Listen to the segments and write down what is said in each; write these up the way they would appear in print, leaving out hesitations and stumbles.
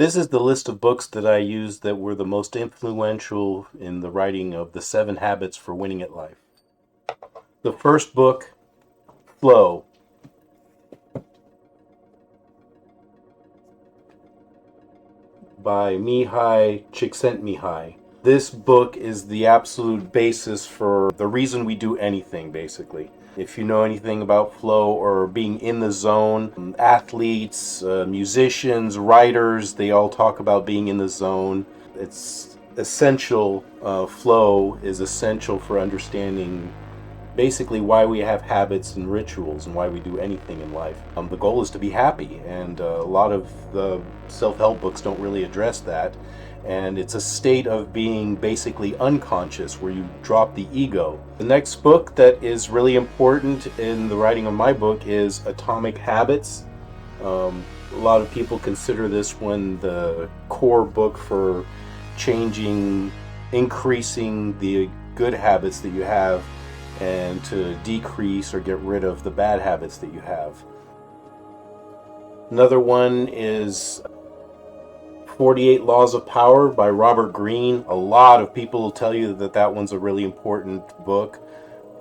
This is the list of books that I used that were the most influential in the writing of the 7 Habits for Winning at Life. The first book, Flow, by Mihai Csikszentmihalyi. This book is the absolute basis for the reason we do anything, basically. If you know anything about flow or being in the zone, athletes, musicians, writers, they all talk about being in the zone. It's essential. Flow is essential for understanding basically why we have habits and rituals and why we do anything in life. The goal is to be happy, and a lot of the self-help books don't really address that. And it's a state of being basically unconscious where you drop the ego. The next book that is really important in the writing of my book is Atomic Habits. A lot of people consider this one the core book for changing, increasing the good habits that you have and to decrease or get rid of the bad habits that you have. Another one is 48 Laws of Power by Robert Greene. A lot of people will tell you that that one's a really important book.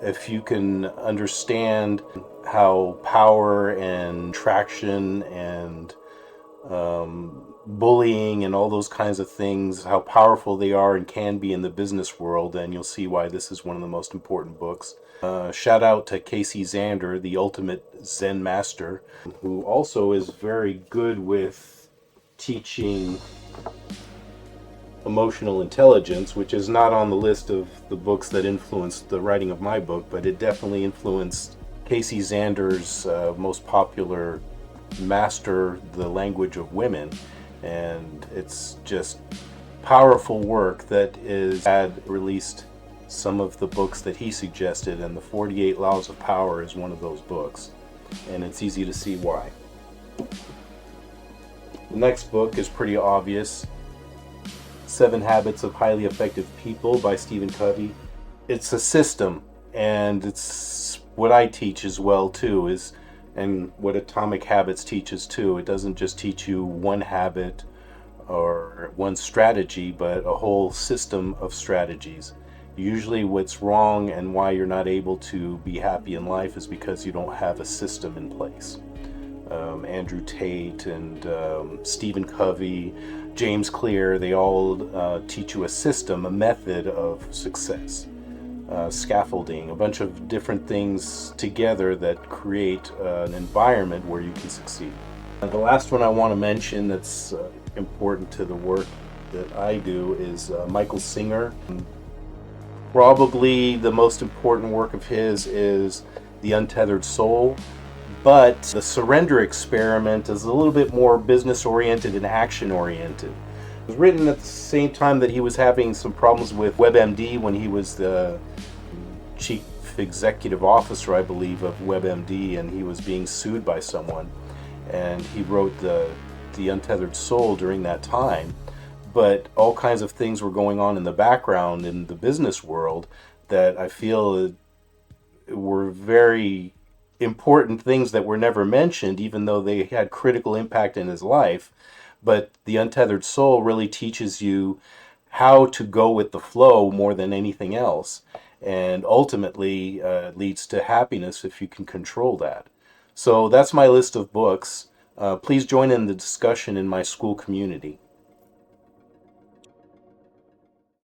If you can understand how power and traction and bullying and all those kinds of things, how powerful they are and can be in the business world, then you'll see why this is one of the most important books. Shout out to Casey Zander, the ultimate Zen master, who also is very good with teaching emotional intelligence, which is not on the list of the books that influenced the writing of my book, but it definitely influenced Casey Zander's most popular Master the Language of Women. And it's just powerful work that had released some of the books that he suggested, and the 48 Laws of Power is one of those books, and it's easy to see why. The next book is pretty obvious, 7 Habits of Highly Effective People by Stephen Covey. It's a system, and it's what I teach as well too, and what Atomic Habits teaches too. It doesn't just teach you one habit or one strategy, but a whole system of strategies. Usually what's wrong and why you're not able to be happy in life is because you don't have a system in place. Andrew Tate and Stephen Covey, James Clear, they all teach you a system, a method of success. Scaffolding, a bunch of different things together that create an environment where you can succeed. The last one I want to mention that's important to the work that I do is Michael Singer. Probably the most important work of his is The Untethered Soul, but the Surrender Experiment is a little bit more business-oriented and action-oriented. It was written at the same time that he was having some problems with WebMD when he was the chief executive officer, I believe, of WebMD, and he was being sued by someone. And he wrote the Untethered Soul during that time. But all kinds of things were going on in the background in the business world that I feel were very important things that were never mentioned, even though they had critical impact in his life. But the Untethered Soul really teaches you how to go with the flow more than anything else, and ultimately leads to happiness if you can control that. So that's my list of books. Please join in the discussion in my Skool community.